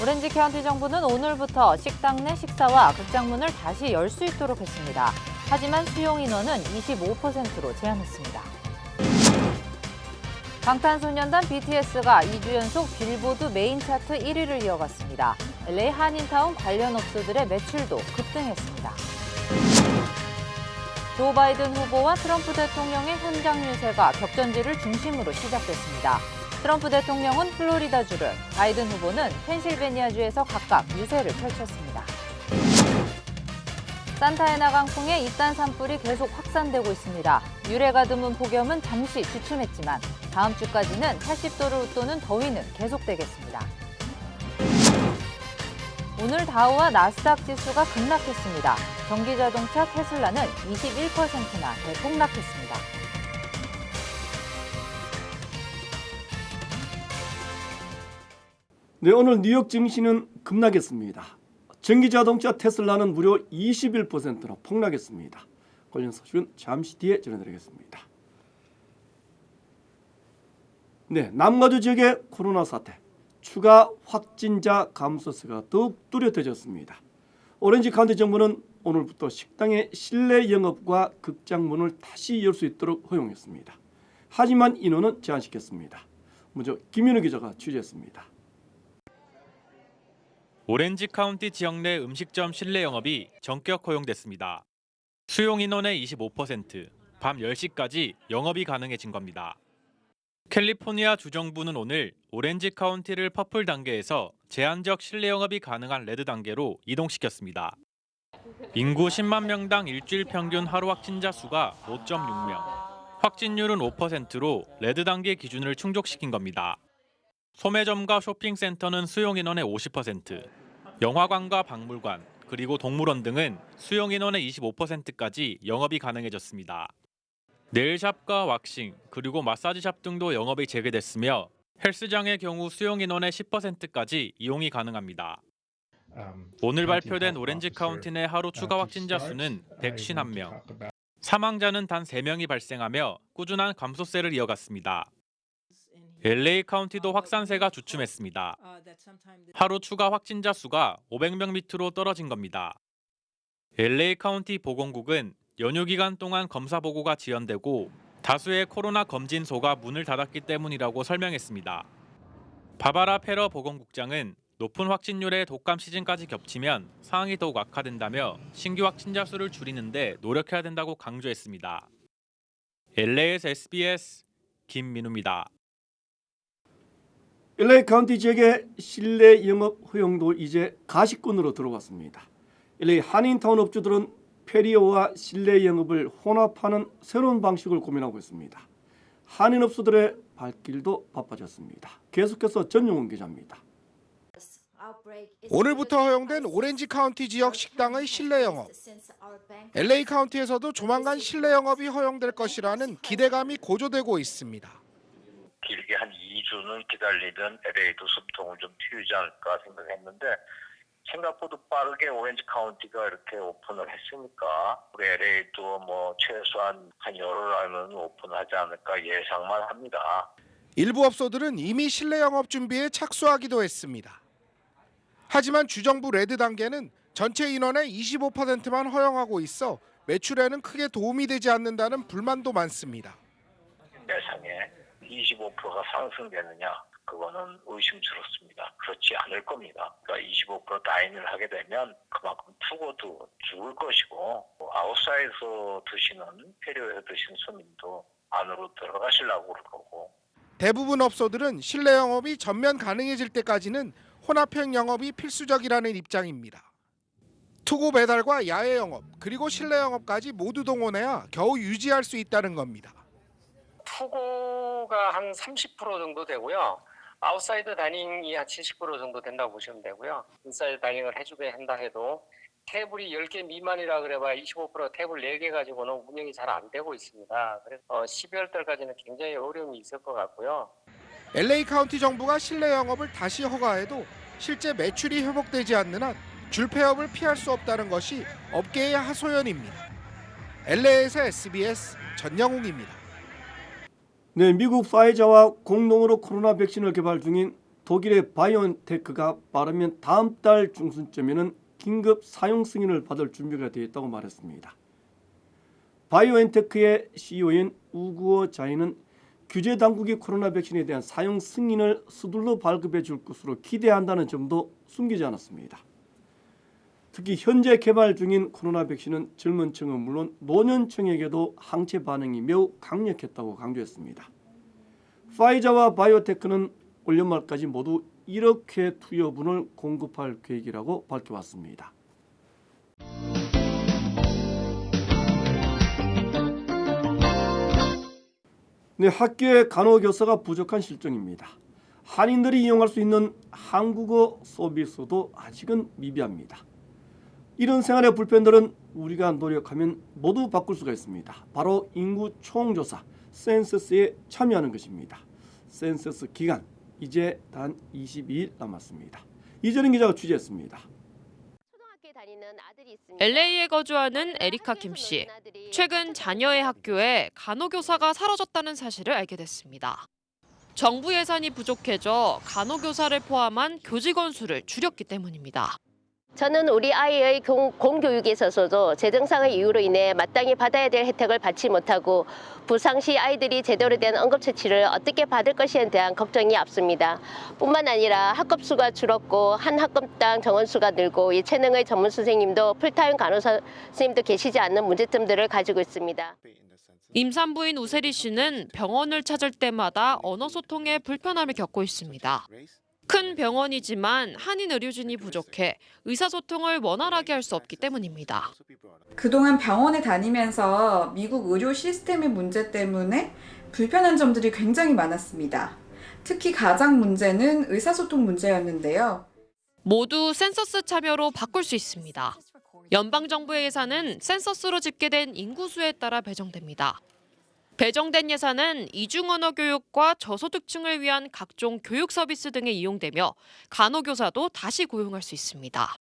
오렌지 카운티 정부는 오늘부터 식당 내 식사와 극장문을 다시 열 수 있도록 했습니다. 하지만 수용 인원은 25%로 제한했습니다. 방탄소년단 BTS가 2주 연속 빌보드 메인 차트 1위를 이어갔습니다. LA 한인타운 관련 업소들의 매출도 급등했습니다. 조 바이든 후보와 트럼프 대통령의 현장 유세가 격전지를 중심으로 시작됐습니다. 트럼프 대통령은 플로리다주를, 바이든 후보는 펜실베니아주에서 각각 유세를 펼쳤습니다. 산타애나 강풍에 이딴 산불이 계속 확산되고 있습니다. 유례가 드문 폭염은 잠시 주춤했지만 다음 주까지는 80도를 웃도는 더위는 계속되겠습니다. 오늘 다우와 나스닥 지수가 급락했습니다. 전기자동차 테슬라는 21%나 대폭락했습니다. 네, 오늘 뉴욕 증시는 급락했습니다. 전기자동차 테슬라는 무려 21%나 폭락했습니다. 관련 소식은 잠시 뒤에 전해드리겠습니다. 네, 남가주 지역의 코로나 사태, 추가 확진자 감소세가 더욱 뚜렷해졌습니다. 오렌지 카운티 정부는 오늘부터 식당의 실내 영업과 극장 문을 다시 열 수 있도록 허용했습니다. 하지만 인원은 제한시켰습니다. 먼저 김윤우 기자가 취재했습니다. 오렌지 카운티 지역 내 음식점 실내 영업이 전격 허용됐습니다. 수용 인원의 25%, 밤 10시까지 영업이 가능해진 겁니다. 캘리포니아 주정부는 오늘 오렌지 카운티를 퍼플 단계에서 제한적 실내 영업이 가능한 레드 단계로 이동시켰습니다. 인구 10만 명당 일주일 평균 하루 확진자 수가 5.6명, 확진율은 5%로 레드 단계 기준을 충족시킨 겁니다. 소매점과 쇼핑센터는 수용 인원의 50%, 영화관과 박물관, 그리고 동물원 등은 수용 인원의 25%까지 영업이 가능해졌습니다. 네일샵과 왁싱, 그리고 마사지샵 등도 영업이 재개됐으며 헬스장의 경우 수용 인원의 10%까지 이용이 가능합니다. 오늘 발표된 오렌지 카운티 내 하루 추가 확진자 수는 151명, 사망자는 단 3명이 발생하며 꾸준한 감소세를 이어갔습니다. LA 카운티도 확산세가 주춤했습니다. 하루 추가 확진자 수가 500명 밑으로 떨어진 겁니다. LA 카운티 보건국은 연휴 기간 동안 검사 보고가 지연되고 다수의 코로나 검진소가 문을 닫았기 때문이라고 설명했습니다. 바바라 페러 보건국장은 높은 확진율에 독감 시즌까지 겹치면 상황이 더욱 악화된다며 신규 확진자 수를 줄이는 데 노력해야 된다고 강조했습니다. LA에서 SBS 김민우입니다. LA 카운티 지역의 실내 영업 허용도 이제 가시권으로 들어왔습니다. LA 한인타운 업주들은 페리어와 실내 영업을 혼합하는 새로운 방식을 고민하고 있습니다. 한인 업소들의 발길도 바빠졌습니다. 계속해서 전용훈 기자입니다. 오늘부터 허용된 오렌지 카운티 지역 식당의 실내 영업. LA 카운티에서도 조만간 실내 영업이 허용될 것이라는 기대감이 고조되고 있습니다. 길게 한 2주는 기다리던 LA도 숨통을 좀 틔우지 않을까 생각했는데 생각보다 빠르게 오렌지 카운티가 이렇게 오픈을 했으니까 우리 LA도 뭐 최소한 한 열흘 안은 오픈하지 않을까 예상만 합니다. 일부 업소들은 이미 실내 영업 준비에 착수하기도 했습니다. 하지만 주정부 레드 단계는 전체 인원의 25%만 허용하고 있어 매출에는 크게 도움이 되지 않는다는 불만도 많습니다. 예상에 25%가 상승되느냐? 그거는 의심스럽습니다. 그렇지 않을 겁니다. 그러니까 25% 다인을 하게 되면 그만큼 투고도 죽을 것이고 아웃사이드에서 드시는 페리어에서 드시는 손님도 안으로 들어가시려고 그럴 거고. 대부분 업소들은 실내 영업이 전면 가능해질 때까지는 혼합형 영업이 필수적이라는 입장입니다. 투고 배달과 야외 영업 그리고 실내 영업까지 모두 동원해야 겨우 유지할 수 있다는 겁니다. 투고가 한 30% 정도 되고요. 아웃사이드 다이닝이 한 70% 정도 된다고 보시면 되고요. 인사이드 다이닝을 해주게 한다 해도 테이블이 10개 미만이라 그래봐야 25% 테이블 4개 가지고는 운영이 잘 안 되고 있습니다. 그래서 12월 달까지는 굉장히 어려움이 있을 것 같고요. LA 카운티 정부가 실내 영업을 다시 허가해도 실제 매출이 회복되지 않는 한 줄폐업을 피할 수 없다는 것이 업계의 하소연입니다. LA에서 SBS 전영웅입니다. 네, 미국 파이자와 공동으로 코로나 백신을 개발 중인 독일의 바이오엔테크가 빠르면 다음 달 중순쯤에는 긴급 사용 승인을 받을 준비가 되어 있다고 말했습니다. 바이오엔테크의 CEO인 우구어 자이는 규제 당국이 코로나 백신에 대한 사용 승인을 서둘러 발급해 줄 것으로 기대한다는 점도 숨기지 않았습니다. 특히 현재 개발 중인 코로나 백신은 젊은 층은 물론 노년층에게도 항체 반응이 매우 강력했다고 강조했습니다. 파이자와 바이오테크는 올 연말까지 모두 1억 회 투여분을 공급할 계획이라고 밝혀왔습니다. 네, 학교에 간호교사가 부족한 실정입니다. 한인들이 이용할 수 있는 한국어 서비스도 아직은 미비합니다. 이런 생활의 불편들은 우리가 노력하면 모두 바꿀 수가 있습니다. 바로 인구 총조사 센서스에 참여하는 것입니다. 센서스 기간 이제 단 22일 남았습니다. 이재린 기자가 취재했습니다. LA에 거주하는 에리카 김 씨. 최근 자녀의 학교에 간호교사가 사라졌다는 사실을 알게 됐습니다. 정부 예산이 부족해져 간호교사를 포함한 교직원 수를 줄였기 때문입니다. 저는 우리 아이의 공교육에 있어서도 재정상의 이유로 인해 마땅히 받아야 될 혜택을 받지 못하고 부상시 아이들이 제대로 된 응급처치를 어떻게 받을 것에 대한 걱정이 앞섭니다. 뿐만 아니라 학급수가 줄었고 한 학급당 정원수가 늘고 예체능의 전문 선생님도 풀타임 간호사 선생님도 계시지 않는 문제점들을 가지고 있습니다. 임산부인 우세리 씨는 병원을 찾을 때마다 언어 소통에 불편함을 겪고 있습니다. 큰 병원이지만 한인 의료진이 부족해 의사소통을 원활하게 할 수 없기 때문입니다. 그동안 병원에 다니면서 미국 의료 시스템의 문제 때문에 불편한 점들이 굉장히 많았습니다. 특히 가장 문제는 의사소통 문제였는데요. 모두 센서스 참여로 바꿀 수 있습니다. 연방정부의 예산은 센서스로 집계된 인구수에 따라 배정됩니다. 배정된 예산은 이중 언어 교육과 저소득층을 위한 각종 교육 서비스 등에 이용되며 간호교사도 다시 고용할 수 있습니다.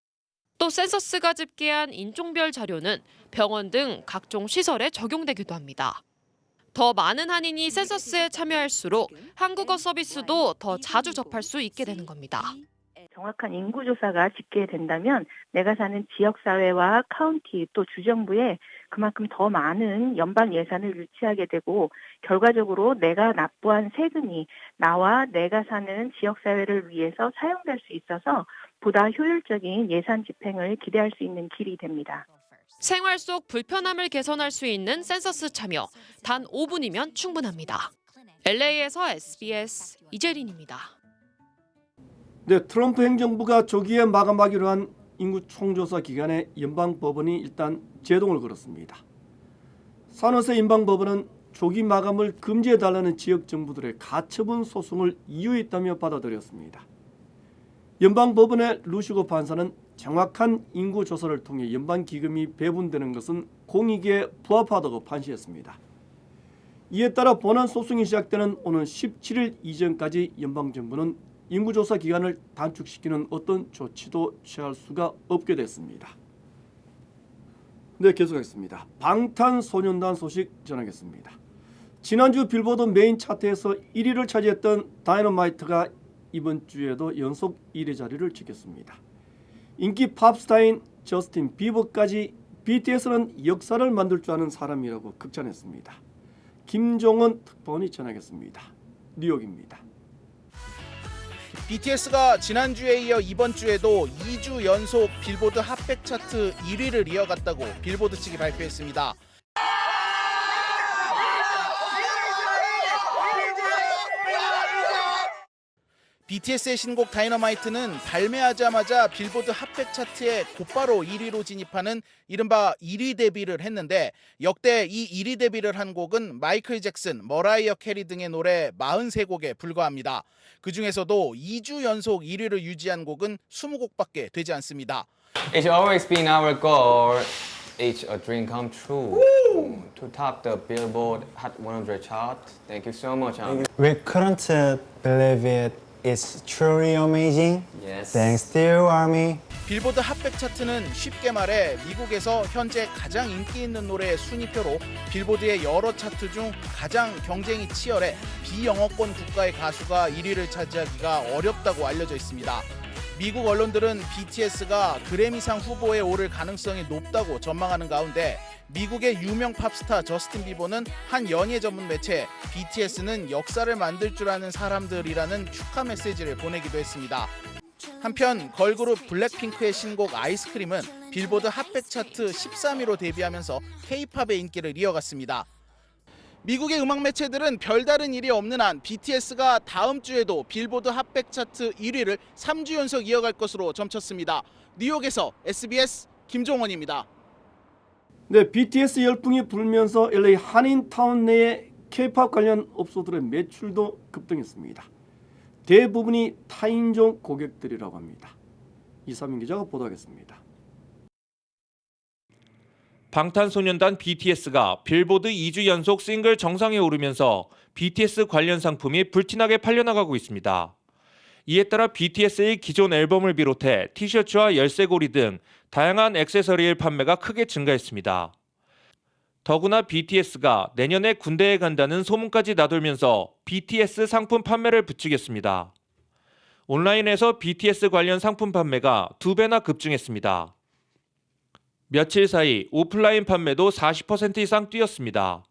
또 센서스가 집계한 인종별 자료는 병원 등 각종 시설에 적용되기도 합니다. 더 많은 한인이 센서스에 참여할수록 한국어 서비스도 더 자주 접할 수 있게 되는 겁니다. 정확한 인구조사가 집계된다면 내가 사는 지역사회와 카운티 또 주정부에 그만큼 더 많은 연방 예산을 유치하게 되고 결과적으로 내가 납부한 세금이 나와 내가 사는 지역사회를 위해서 사용될 수 있어서 보다 효율적인 예산 집행을 기대할 수 있는 길이 됩니다. 생활 속 불편함을 개선할 수 있는 센서스 참여, 단 5분이면 충분합니다. LA에서 SBS 이재린입니다. 네, 트럼프 행정부가 조기에 마감하기로 한 인구 총조사 기간에 연방법원이 일단 제동을 걸었습니다. 산호세 연방법원은 조기 마감을 금지해달라는 지역 정부들의 가처분 소송을 이유있다며 받아들였습니다. 연방법원의 루시고 판사는 정확한 인구 조사를 통해 연방기금이 배분되는 것은 공익에 부합하다고 판시했습니다. 이에 따라 본안 소송이 시작되는 오는 17일 이전까지 연방정부는 인구조사 기간을 단축시키는 어떤 조치도 취할 수가 없게 됐습니다. 네, 계속하겠습니다. 방탄소년단 소식 전하겠습니다. 지난주 빌보드 메인 차트에서 1위를 차지했던 다이너마이트가 이번 주에도 연속 1위 자리를 지켰습니다. 인기 팝스타인 저스틴 비버까지 BTS는 역사를 만들 줄 아는 사람이라고 극찬했습니다. 김종원 특파원이 전하겠습니다. 뉴욕입니다. BTS가 지난주에 이어 이번 주에도 2주 연속 빌보드 핫백 차트 1위를 이어갔다고 빌보드 측이 발표했습니다. BTS의 신곡 다이너마이트는 발매하자마자 빌보드 핫백 차트에 곧바로 1위로 진입하는 이른바 1위 데뷔를 했는데 역대 이 1위 데뷔를 한 곡은 마이클 잭슨, 머라이어 캐리 등의 노래 43곡에 불과합니다. 그중에서도 2주 연속 1위를 유지한 곡은 20곡밖에 되지 않습니다. It's always been our goal, it's a dream come true, to top the Billboard Hot 100 chart. Thank you so much. We couldn't believe it It's truly amazing. Thanks to you, Army. 빌보드 핫백 차트는 쉽게 말해 미국에서 현재 가장 인기 있는 노래의 순위표로 빌보드의 여러 차트 중 가장 경쟁이 치열해 비영어권 국가의 가수가 1위를 차지하기가 어렵다고 알려져 있습니다. 미국 언론들은 BTS가 그래미상 후보에 오를 가능성이 높다고 전망하는 가운데 미국의 유명 팝스타 저스틴 비버는 한 연예 전문 매체에 BTS는 역사를 만들 줄 아는 사람들이라는 축하 메시지를 보내기도 했습니다. 한편 걸그룹 블랙핑크의 신곡 아이스크림은 빌보드 핫백 차트 13위로 데뷔하면서 K-팝의 인기를 이어갔습니다. 미국의 음악 매체들은 별다른 일이 없는 한 BTS가 다음 주에도 빌보드 핫백 차트 1위를 3주 연속 이어갈 것으로 점쳤습니다. 뉴욕에서 SBS 김종원입니다. 네, BTS 열풍이 불면서 LA 한인타운 내의 K-팝 관련 업소들의 매출도 급등했습니다. 대부분이 타인종 고객들이라고 합니다. 이사민 기자가 보도하겠습니다. 방탄소년단 BTS가 빌보드 2주 연속 싱글 정상에 오르면서 BTS 관련 상품이 불티나게 팔려나가고 있습니다. 이에 따라 BTS의 기존 앨범을 비롯해 티셔츠와 열쇠고리 등 다양한 액세서리의 판매가 크게 증가했습니다. 더구나 BTS가 내년에 군대에 간다는 소문까지 나돌면서 BTS 상품 판매를 부추겼습니다. 온라인에서 BTS 관련 상품 판매가 2배나 급증했습니다. 며칠 사이 오프라인 판매도 40% 이상 뛰었습니다.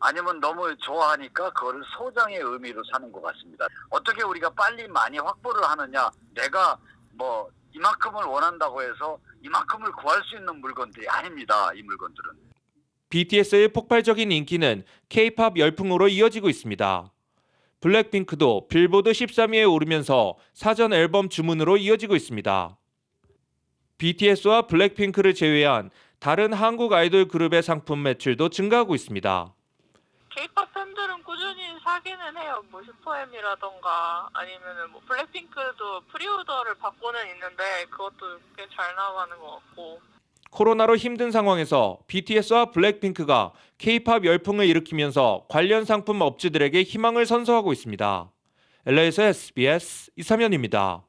아니면 너무 좋아하니까 그거를 소장의 의미로 사는 것 같습니다. 어떻게 우리가 빨리 많이 확보를 하느냐. 내가 뭐 이만큼을 원한다고 해서 이만큼을 구할 수 있는 물건들이 아닙니다. 이 물건들은. BTS의 폭발적인 인기는 K-팝 열풍으로 이어지고 있습니다. 블랙핑크도 빌보드 13위에 오르면서 사전 앨범 주문으로 이어지고 있습니다. BTS와 블랙핑크를 제외한 다른 한국 아이돌 그룹의 상품 매출도 증가하고 있습니다. K-pop 팬들은 꾸준히 사기는 해요. 뭐 슈퍼엠이라던가 아니면은 뭐 블랙핑크도 프리오더를 받고는 있는데 그것도 꽤 잘 나가는 것 같고. 코로나로 힘든 상황에서 BTS와 블랙핑크가 K-팝 열풍을 일으키면서 관련 상품 업주들에게 희망을 선사하고 있습니다. LA에서 SBS 이삼현입니다.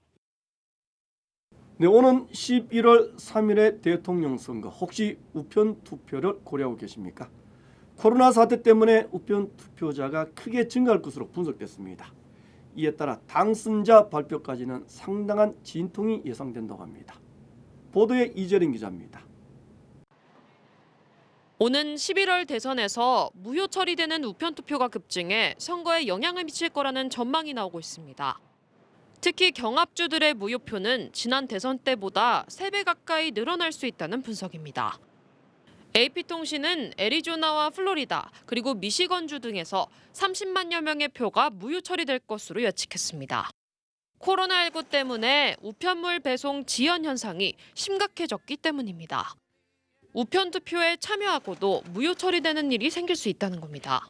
네, 오는 11월 3일의 대통령 선거 혹시 우편 투표를 고려하고 계십니까? 코로나 사태 때문에 우편 투표자가 크게 증가할 것으로 분석됐습니다. 이에 따라 당선자 발표까지는 상당한 진통이 예상된다고 합니다. 보도에 이재린 기자입니다. 오는 11월 대선에서 무효 처리되는 우편 투표가 급증해 선거에 영향을 미칠 거라는 전망이 나오고 있습니다. 특히 경합주들의 무효표는 지난 대선 때보다 3배 가까이 늘어날 수 있다는 분석입니다. AP통신은 애리조나와 플로리다 그리고 미시건주 등에서 30만여 명의 표가 무효 처리될 것으로 예측했습니다. 코로나19 때문에 우편물 배송 지연 현상이 심각해졌기 때문입니다. 우편 투표에 참여하고도 무효 처리되는 일이 생길 수 있다는 겁니다.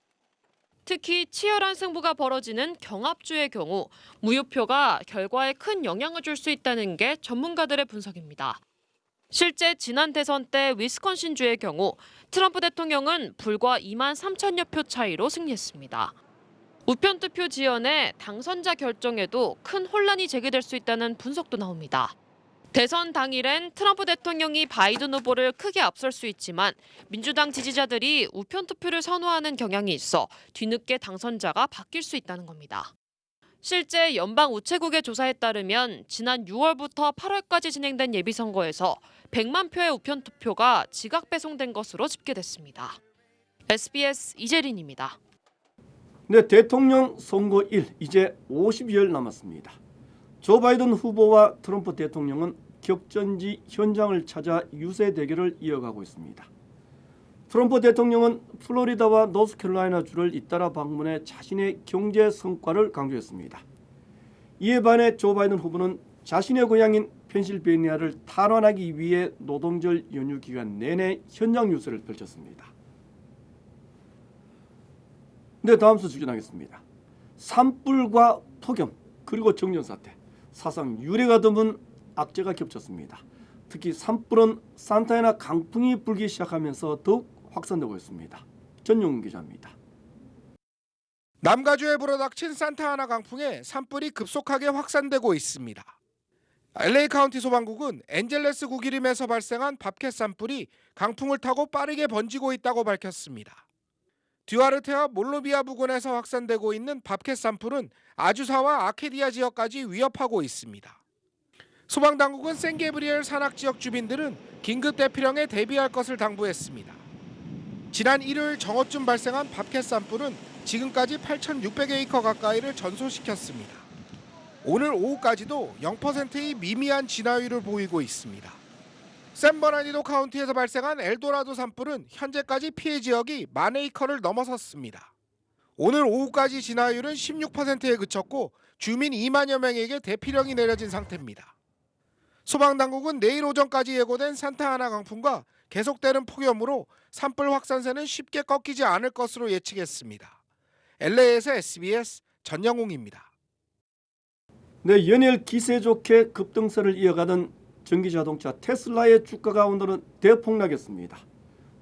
특히 치열한 승부가 벌어지는 경합주의 경우 무효표가 결과에 큰 영향을 줄 수 있다는 게 전문가들의 분석입니다. 실제 지난 대선 때 위스콘신주의 경우 트럼프 대통령은 불과 2만 3천여 표 차이로 승리했습니다. 우편 투표 지연에 당선자 결정에도 큰 혼란이 제기될 수 있다는 분석도 나옵니다. 대선 당일엔 트럼프 대통령이 바이든 후보를 크게 앞설 수 있지만 민주당 지지자들이 우편 투표를 선호하는 경향이 있어 뒤늦게 당선자가 바뀔 수 있다는 겁니다. 실제 연방 우체국의 조사에 따르면 지난 6월부터 8월까지 진행된 예비선거에서 100만 표의 우편 투표가 지각 배송된 것으로 집계됐습니다. SBS 이재린입니다. 네, 대통령 선거일 이제 50여일 남았습니다. 조 바이든 후보와 트럼프 대통령은 격전지 현장을 찾아 유세 대결을 이어가고 있습니다. 트럼프 대통령은 플로리다와 노스캐롤라이나 주를 잇따라 방문해 자신의 경제 성과를 강조했습니다. 이에 반해 조 바이든 후보는 자신의 고향인 펜실베니아를 탈환하기 위해 노동절 연휴 기간 내내 현장 유세를 펼쳤습니다. 네, 다음 소식 전하겠습니다. 산불과 폭염 그리고 정전사태, 사상 유례가 드문 악재가 겹쳤습니다. 특히 산불은 산타에나 강풍이 불기 시작하면서 더욱 확산되고 있습니다. 전용 기자입니다. 남가주에 불어닥친 산타아나 강풍에 산불이 급속하게 확산되고 있습니다. LA 카운티 소방국은 엔젤레스 구기림에서 발생한 밥캣 산불이 강풍을 타고 빠르게 번지고 있다고 밝혔습니다. 듀아르테와 몰로비아 부근에서 확산되고 있는 밥캣 산불은 아주사와 아케디아 지역까지 위협하고 있습니다. 소방당국은 샌게브리엘 산악 지역 주민들은 긴급 대피령에 대비할 것을 당부했습니다. 지난 일요일 정오쯤 발생한 밥캣 산불은 지금까지 8,600에이커 가까이를 전소시켰습니다. 오늘 오후까지도 0%의 미미한 진화율을 보이고 있습니다. 샌버나니도 카운티에서 발생한 엘도라도 산불은 현재까지 피해 지역이 10,000에이커를 넘어섰습니다. 오늘 오후까지 진화율은 16%에 그쳤고 주민 2만여 명에게 대피령이 내려진 상태입니다. 소방당국은 내일 오전까지 예고된 산타아나 강풍과 계속되는 폭염으로 산불 확산세는 쉽게 꺾이지 않을 것으로 예측했습니다. LA에서 SBS 전영웅입니다. 네, 연일 기세 좋게 급등세를 이어가던 전기자동차 테슬라의 주가가 오늘은 대폭락했습니다.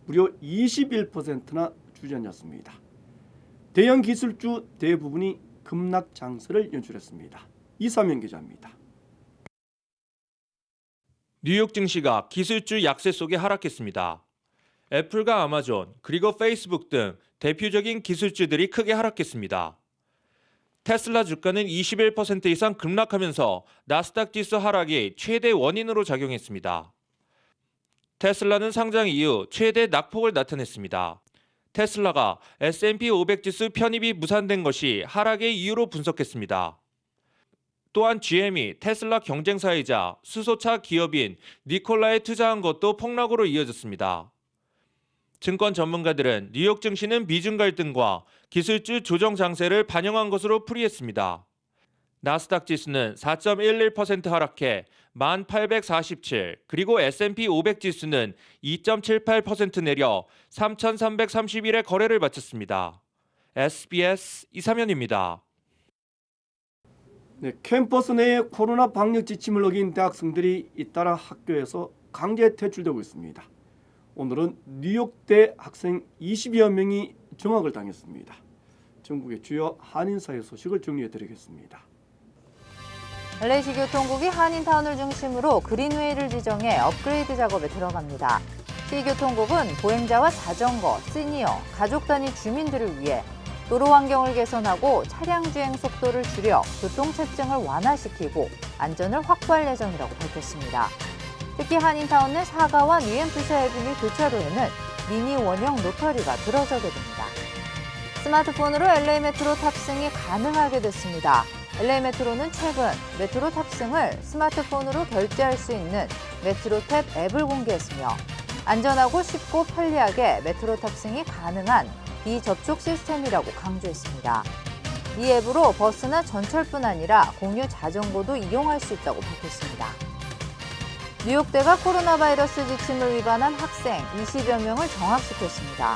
무려 21%나 주저앉았습니다. 대형 기술주 대부분이 급락 장세를 연출했습니다. 이사명 기자입니다. 뉴욕 증시가 기술주 약세 속에 하락했습니다. 애플과 아마존 그리고 페이스북 등 대표적인 기술주들이 크게 하락했습니다. 테슬라 주가는 21% 이상 급락하면서 나스닥 지수 하락이 최대 원인으로 작용했습니다. 테슬라는 상장 이후 최대 낙폭을 나타냈습니다. 테슬라가 S&P 500 지수 편입이 무산된 것이 하락의 이유로 분석했습니다. 또한 GM이 테슬라 경쟁사이자 수소차 기업인 니콜라에 투자한 것도 폭락으로 이어졌습니다. 증권 전문가들은 뉴욕 증시는 미중 갈등과 기술주 조정 장세를 반영한 것으로 풀이했습니다. 나스닥 지수는 4.11% 하락해 1847, 그리고 S&P 500 지수는 2.78% 내려 3331의 거래를 마쳤습니다. SBS 이사면입니다. 네, 캠퍼스 내에 코로나 방역 지침을 어긴 대학생들이 잇따라 학교에서 강제 퇴출되고 있습니다. 오늘은 뉴욕대 학생 20여 명이 정학을 당했습니다. 전국의 주요 한인사회 소식을 정리해드리겠습니다. LA시 교통국이 한인타운을 중심으로 그린웨이를 지정해 업그레이드 작업에 들어갑니다. 시교통국은 보행자와 자전거, 시니어, 가족 단위 주민들을 위해 도로 환경을 개선하고 차량 주행 속도를 줄여 교통체증을 완화시키고 안전을 확보할 예정이라고 밝혔습니다. 특히 한인타운 내 사가와 뉴엠프셔 애비뉴 교차로에는 미니 원형 로터리가 들어서게 됩니다. 스마트폰으로 LA 메트로 탑승이 가능하게 됐습니다. LA 메트로는 최근 메트로 탑승을 스마트폰으로 결제할 수 있는 메트로탭 앱을 공개했으며 안전하고 쉽고 편리하게 메트로 탑승이 가능한 비접촉 시스템이라고 강조했습니다. 이 앱으로 버스나 전철뿐 아니라 공유 자전거도 이용할 수 있다고 밝혔습니다. 뉴욕대가 코로나 바이러스 지침을 위반한 학생 20여 명을 정학시켰습니다.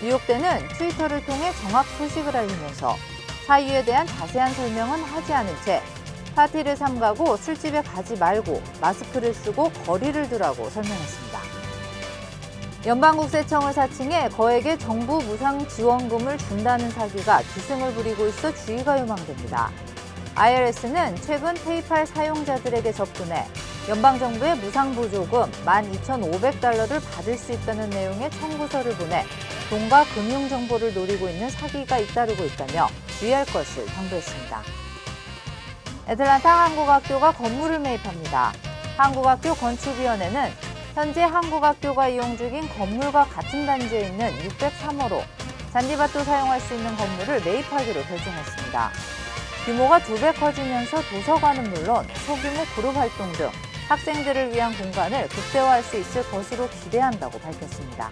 뉴욕대는 트위터를 통해 정학 소식을 알리면서 사유에 대한 자세한 설명은 하지 않은 채 파티를 삼가고 술집에 가지 말고 마스크를 쓰고 거리를 두라고 설명했습니다. 연방국세청을 사칭해 거액의 정부 무상지원금을 준다는 사기가 기승을 부리고 있어 주의가 요망됩니다. IRS는 최근 페이팔 사용자들에게 접근해 연방정부의 무상보조금 12,500달러를 받을 수 있다는 내용의 청구서를 보내 돈과 금융정보를 노리고 있는 사기가 잇따르고 있다며 주의할 것을 당부했습니다. 애틀란타 한국학교가 건물을 매입합니다. 한국학교 건축위원회는 현재 한국학교가 이용 중인 건물과 같은 단지에 있는 603호로 잔디밭도 사용할 수 있는 건물을 매입하기로 결정했습니다. 규모가 2배 커지면서 도서관은 물론 소규모 그룹 활동 등 학생들을 위한 공간을 극대화할 수 있을 것으로 기대한다고 밝혔습니다.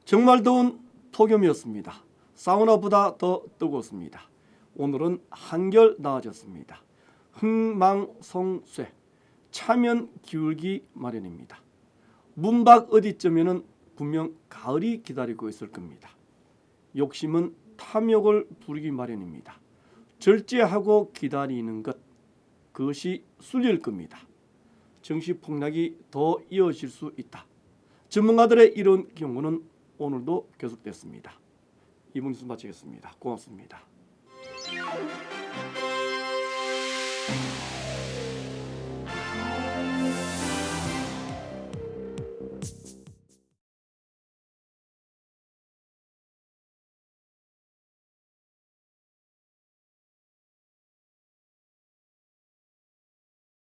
정말 더운 폭염이었습니다. 사우나보다 더 뜨거웠습니다. 오늘은 한결 나아졌습니다. 흥망성쇠, 차면 기울기 마련입니다. 문밖 어디쯤에는 분명 가을이 기다리고 있을 겁니다. 욕심은 탐욕을 부리기 마련입니다. 절제하고 기다리는 것, 그것이 순리일 겁니다. 증시 폭락이 더 이어질 수 있다. 전문가들의 이런 경고는 오늘도 계속됐습니다. 이번 뉴스 마치겠습니다. 고맙습니다.